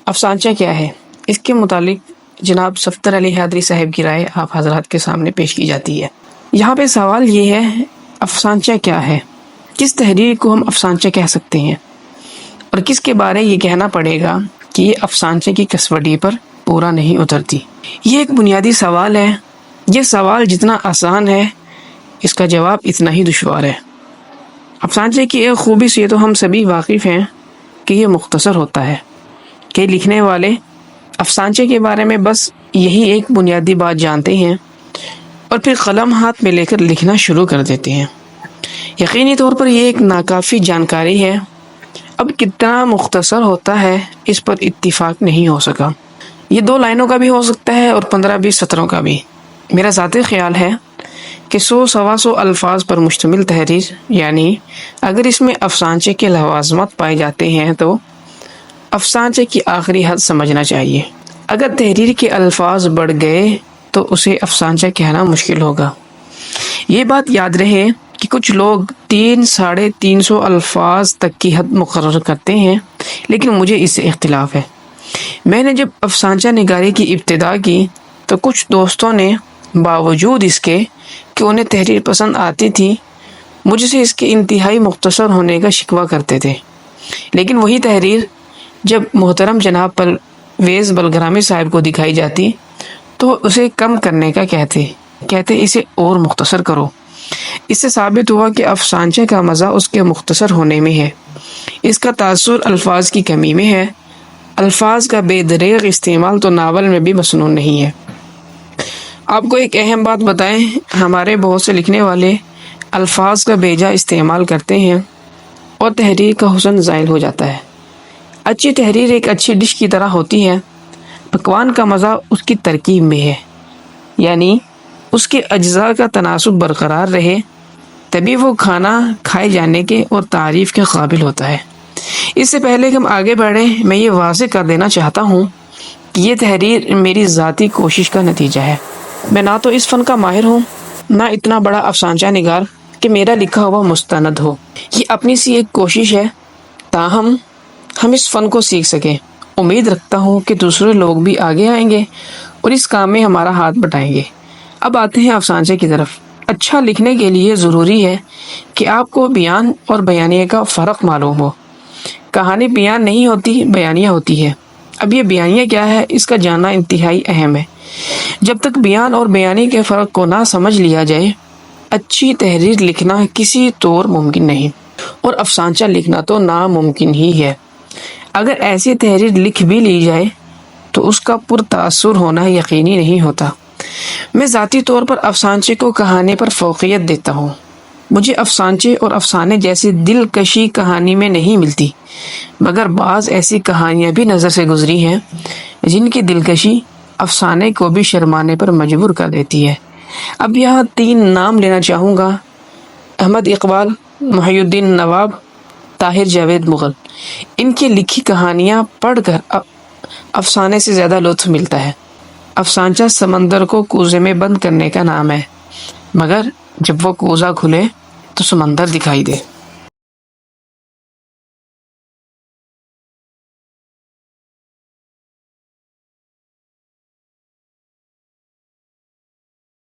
افسانچہ کیا ہے؟ اس کے متعلق جناب صفدر علی حیدری صاحب کی رائے آپ حضرات کے سامنے پیش کی جاتی ہے۔ یہاں پہ سوال یہ ہے، افسانچہ کیا ہے؟ کس تحریر کو ہم افسانچہ کہہ سکتے ہیں؟ اور کس کے بارے یہ کہنا پڑے گا کہ یہ افسانچہ کی کسوٹی پر پورا نہیں اترتی؟ یہ ایک بنیادی سوال ہے۔ یہ سوال جتنا آسان ہے، اس کا جواب اتنا ہی دشوار ہے۔ افسانچہ کی ایک خوبی سے تو ہم سبھی واقف ہیں کہ یہ مختصر ہوتا ہے، کہ لکھنے والے افسانچہ کے بارے میں بس یہی ایک بنیادی بات جانتے ہیں اور پھر قلم ہاتھ میں لے کر لکھنا شروع کر دیتے ہیں۔ یقینی طور پر یہ ایک ناکافی جانکاری ہے۔ اب کتنا مختصر ہوتا ہے اس پر اتفاق نہیں ہو سکا۔ یہ 2 لائنوں کا بھی ہو سکتا ہے اور 15-20 سطروں کا بھی۔ میرا ذاتی خیال ہے کہ 100-125 الفاظ پر مشتمل تحریر، یعنی اگر اس میں افسانچے کے لوازمات پائے جاتے ہیں تو افسانچے کی آخری حد سمجھنا چاہیے۔ اگر تحریر کے الفاظ بڑھ گئے تو اسے افسانچہ کہنا مشکل ہوگا۔ یہ بات یاد رہے کہ کچھ لوگ 300-350 الفاظ تک کی حد مقرر کرتے ہیں، لیکن مجھے اس سے اختلاف ہے۔ میں نے جب افسانچہ نگاری کی ابتدا کی تو کچھ دوستوں نے باوجود اس کے کہ انہیں تحریر پسند آتی تھی، مجھ سے اس کے انتہائی مختصر ہونے کا شکوہ کرتے تھے۔ لیکن وہی تحریر جب محترم جناب پرویز بلگرامی صاحب کو دکھائی جاتی تو اسے کم کرنے کا کہتے اسے اور مختصر کرو۔ اس سے ثابت ہوا کہ افسانچہ کا مزہ اس کے مختصر ہونے میں ہے، اس کا تاثر الفاظ کی کمی میں ہے۔ الفاظ کا بے دریغ استعمال تو ناول میں بھی مسنون نہیں ہے۔ آپ کو ایک اہم بات بتائیں، ہمارے بہت سے لکھنے والے الفاظ کا بیجا استعمال کرتے ہیں اور تحریر کا حسن زائل ہو جاتا ہے۔ اچھی تحریر ایک اچھی ڈش کی طرح ہوتی ہے۔ پکوان کا مزہ اس کی ترکیب میں ہے، یعنی اس کے اجزاء کا تناسب برقرار رہے تبھی وہ کھانا کھائے جانے کے اور تعریف کے قابل ہوتا ہے۔ اس سے پہلے کہ ہم آگے بڑھیں، میں یہ واضح کر دینا چاہتا ہوں کہ یہ تحریر میری ذاتی کوشش کا نتیجہ ہے۔ میں نہ تو اس فن کا ماہر ہوں، نہ اتنا بڑا افسانچہ نگار کہ میرا لکھا ہوا مستند ہو۔ یہ اپنی سی ایک کوشش ہے تاہم ہم اس فن کو سیکھ سکیں۔ امید رکھتا ہوں کہ دوسرے لوگ بھی آگے آئیں گے اور اس کام میں ہمارا ہاتھ بٹائیں گے۔ اب آتے ہیں افسانچہ کی طرف۔ اچھا لکھنے کے لیے ضروری ہے کہ آپ کو بیان اور بیانیے کا فرق معلوم ہو۔ کہانی بیان نہیں ہوتی، بیانیہ ہوتی ہے۔ اب یہ بیانیہ کیا ہے، اس کا جاننا انتہائی اہم ہے۔ جب تک بیان اور بیانی کے فرق کو نہ سمجھ لیا جائے، اچھی تحریر لکھنا کسی طور ممکن نہیں، اور افسانچہ لکھنا تو ناممکن ہی ہے۔ اگر ایسی تحریر لکھ بھی لی جائے تو اس کا پرتاثر ہونا یقینی نہیں ہوتا۔ میں ذاتی طور پر افسانچے کو کہانی پر فوقیت دیتا ہوں۔ مجھے افسانچے اور افسانے جیسی دلکشی کہانی میں نہیں ملتی، مگر بعض ایسی کہانیاں بھی نظر سے گزری ہیں جن کی دلکشی افسانے کو بھی شرمانے پر مجبور کر دیتی ہے۔ اب یہاں 3 نام لینا چاہوں گا: احمد اقبال، محی الدین نواب، طاہر جاوید مغل۔ ان کی لکھی کہانیاں پڑھ کر افسانے سے زیادہ لطف ملتا ہے۔ افسانچہ سمندر کو کوزے میں بند کرنے کا نام ہے، مگر جب وہ کوزہ کھلے تو سمندر دکھائی دے۔